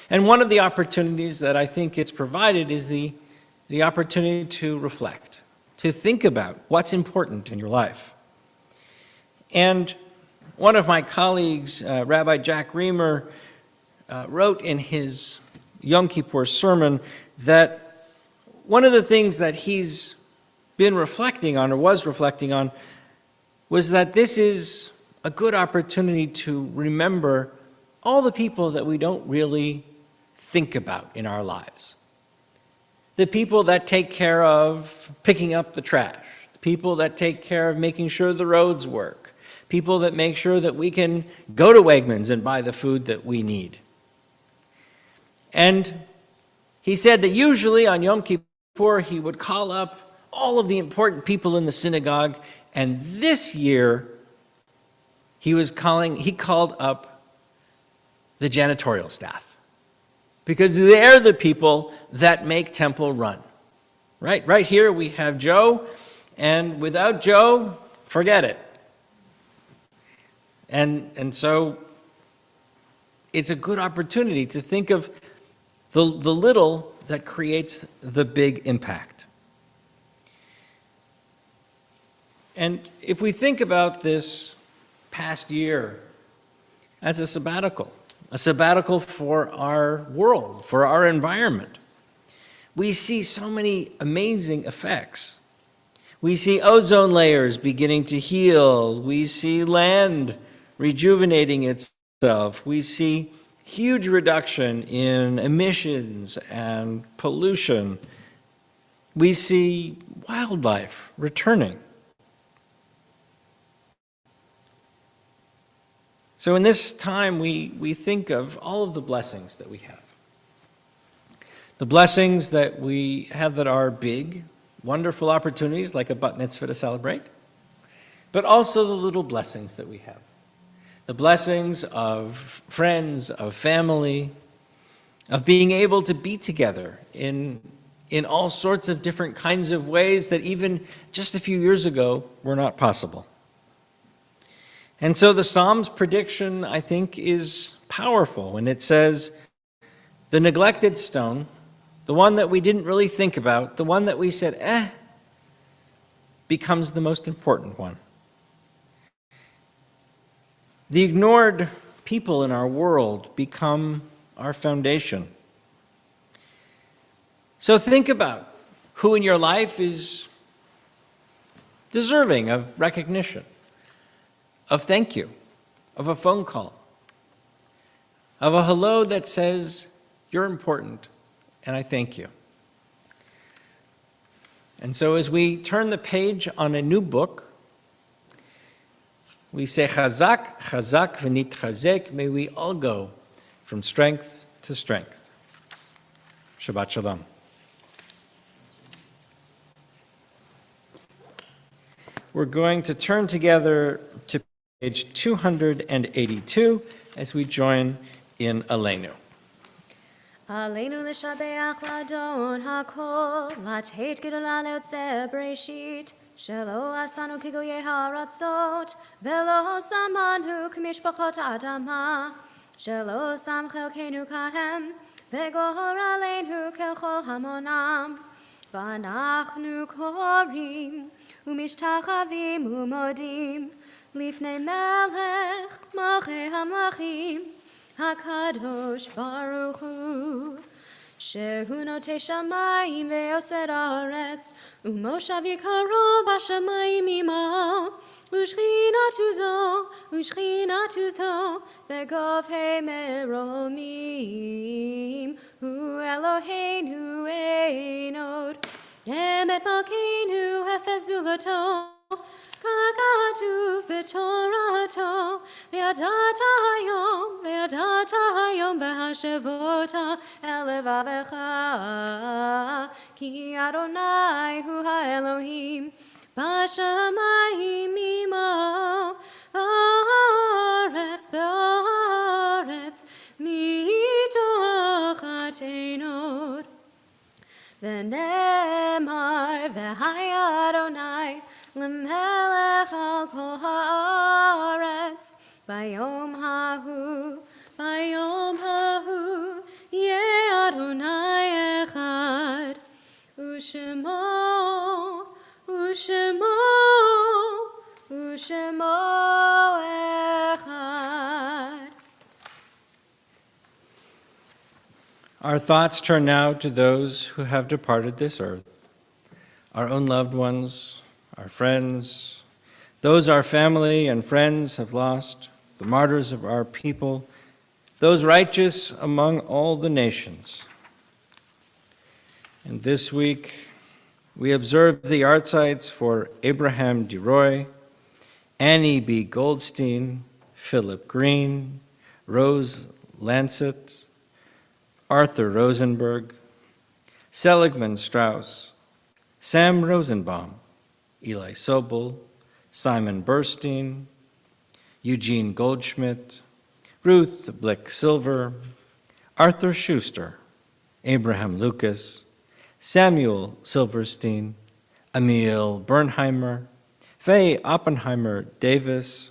And one of the opportunities that I think it's provided is the opportunity to reflect, to think about what's important in your life. And one of my colleagues, Rabbi Jack Reamer, wrote in his Yom Kippur sermon that one of the things that he's been reflecting on, or was reflecting on, was that this is a good opportunity to remember all the people that we don't really think about in our lives. The people that take care of picking up the trash, the people that take care of making sure the roads work, people that make sure that we can go to Wegmans and buy the food that we need. And he said that usually on Yom Kippur, Kippur, he would call up all of the important people in the synagogue, and this year he called up the janitorial staff, because they're the people that make temple run. Right here we have Joe, and without Joe, forget it. And so it's a good opportunity to think of the little that creates the big impact. And if we think about this past year as a sabbatical for our world, for our environment, we see so many amazing effects. We see ozone layers beginning to heal. We see land rejuvenating itself. We see huge reduction in emissions and pollution. We see wildlife returning. So in this time, we think of all of the blessings that we have. The blessings that we have that are big, wonderful opportunities like a Bat Mitzvah to celebrate, but also the little blessings that we have. The blessings of friends, of family, of being able to be together in all sorts of different kinds of ways that even just a few years ago were not possible. And so the Psalms prediction, I think, is powerful when it says, the neglected stone, the one that we didn't really think about, the one that we said, becomes the most important one. The ignored people in our world become our foundation. So think about who in your life is deserving of recognition, of thank you, of a phone call, of a hello that says, you're important, and I thank you. And so as we turn the page on a new book, we say, Chazak, Chazak, v'nit chazek, may we all go from strength to strength. Shabbat Shalom. We're going to turn together to page 282 as we join in Aleinu. עלינו לשבח לאדון הכל, לתת גדולה ליוצא בראשית, שלא עשנו כגויי הארצות, ולא שמנו כמשפחות האדמה, שלא שם חלקנו כהם, וגורלנו ככל המונם. ואנחנו קוראים ומשתחווים ומודים לפני מלך מלכי המלכים, הקדוש ברוך הוא, שהוא נוטה שמיים ויוסד הארץ, ומושב יקרו בשמיים עמו, ושכינתו זו בגבהי מרומים, הוא אלוהינו אין עוד, אמת מלכנו אפס זולתו, ככתוב בתורתו, וידעת היום והשבות אל לבבך, כי אדוני הוא האלוהים, בשמיים עמו, בארץ מתוך התאנות. ונאמר, והיה אדוני למלך על כל הארץ, ביום ההוא יהיה אדוני אחד, ושמו אחד. Our thoughts turn now to those who have departed this earth, our own loved ones, our friends, those our family and friends have lost, the martyrs of our people, those righteous among all the nations. And this week, we observe the yardshites for Abraham DeRoy, Annie B. Goldstein, Philip Green, Rose Lancet, Arthur Rosenberg, Seligman Strauss, Sam Rosenbaum, Eli Sobel, Simon Burstein, Eugene Goldschmidt, Ruth Blick Silver, Arthur Schuster, Abraham Lucas, Samuel Silverstein, Emil Bernheimer, Faye Oppenheimer Davis,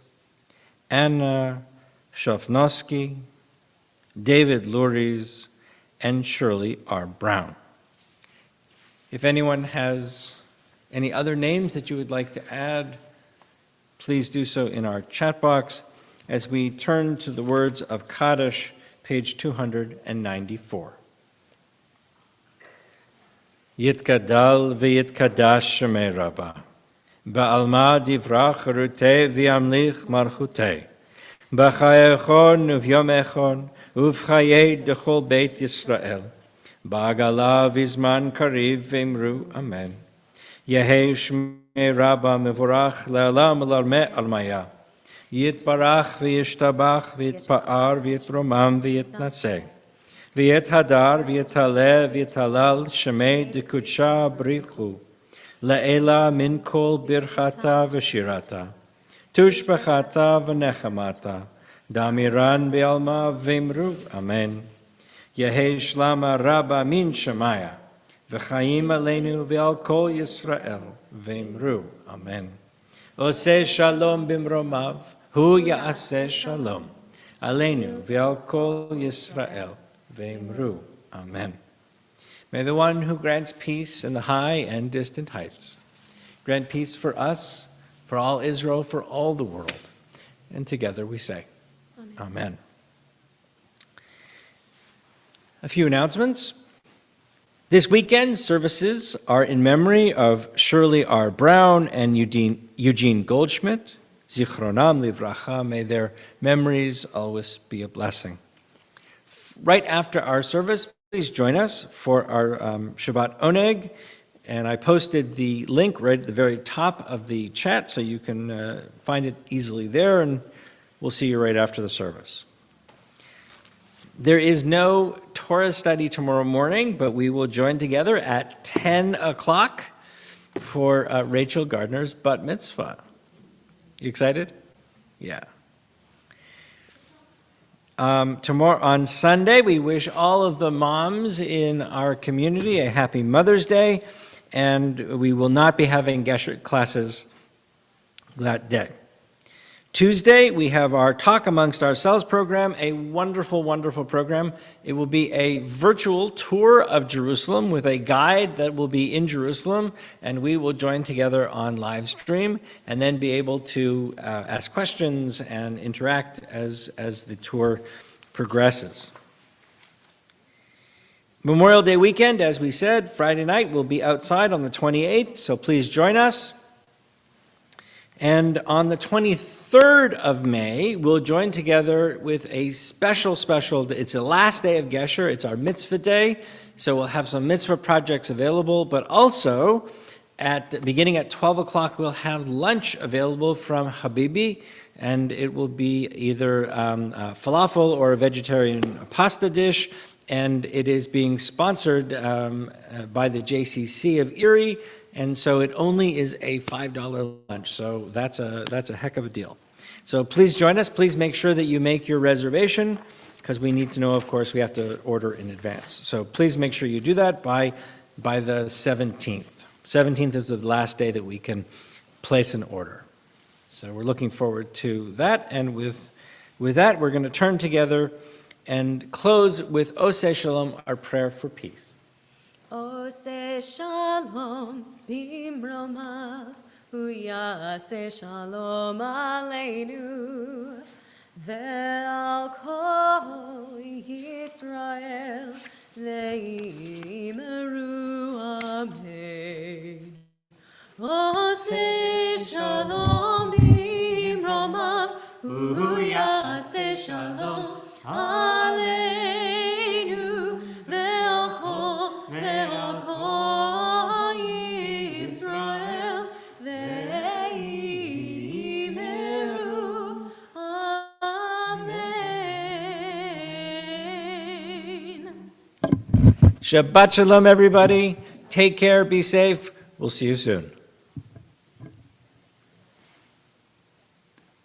Anna Shofnosky, David Luries, and Shirley R. Brown. If anyone has any other names that you would like to add, please do so in our chat box as we turn to the words of Kaddish, page 294. Yitkadal v'yitkadash shemei Rabbah, ba'alma divrach rutei v'yamlich marchutei, b'chayechon uvyomechon uv'chayei dechol beit Yisrael, ba'agala v'zman kariv v'imru amen. Yehei shmei Rabbah mevorach le'alam l'armeh almaya, yitbarach v'yishtabach v'yitpa'ar v'yitromam v'yitnatzeh, v'yithadar v'yithaleh v'yithalal shemei dekudsha brichu, le'ela min kol birchata v'shirata, tushbachata v'nechamata, damiran be'alma v'imru amen. Yehei shlama Rabbah min shemaya, v'chaim aleinu ve'al kol Yisrael v'imru amen. Oseh shalom bimromav, hu ya'aseh shalom, aleinu ve'al kol Yisrael v'imru amen. May the one who grants peace in the high and distant heights grant peace for us, for all Israel, for all the world. And together we say, Amen. A few announcements. This weekend, services are in memory of Shirley R. Brown and Eugene Goldschmidt. Zichronam livracha, may their memories always be a blessing. Right after our service, please join us for our Shabbat Oneg. And I posted the link right at the very top of the chat, so you can find it easily there, and we'll see you right after the service. There is no Torah study tomorrow morning, but we will join together at 10 o'clock for Rachel Gardner's Bat Mitzvah. You excited? Yeah. Tomorrow, on Sunday, we wish all of the moms in our community a happy Mother's Day, and we will not be having Gesher classes that day. Tuesday, we have our Talk Amongst Ourselves program, a wonderful, wonderful program. It will be a virtual tour of Jerusalem with a guide that will be in Jerusalem, and we will join together on live stream and then be able to ask questions and interact as the tour progresses. Memorial Day weekend, as we said, Friday night, we'll be outside on the 28th, so please join us. And on the 23rd of May, we'll join together with a special, it's the last day of Gesher, it's our mitzvah day, so we'll have some mitzvah projects available, but also, beginning at 12 o'clock, we'll have lunch available from Habibi, and it will be either falafel or a vegetarian pasta dish, and it is being sponsored by the JCC of Erie, and so it only is a $5 lunch, so that's a heck of a deal. So please join us. Please make sure that you make your reservation, because we need to know, of course, we have to order in advance. So please make sure you do that by the 17th. 17th is the last day that we can place an order. So we're looking forward to that, and with that, we're going to turn together and close with Oseh Shalom, our prayer for peace. Oseh shalom bimromav, hu yaseh shalom aleinu, ve'al kol Yisrael ve'imru amen. Oseh shalom bimromav, hu yaseh shalom aleinu, ve'al kol Yisrael ve'imru amen. Shabbat Shalom, everybody. Take care, be safe. We'll see you soon.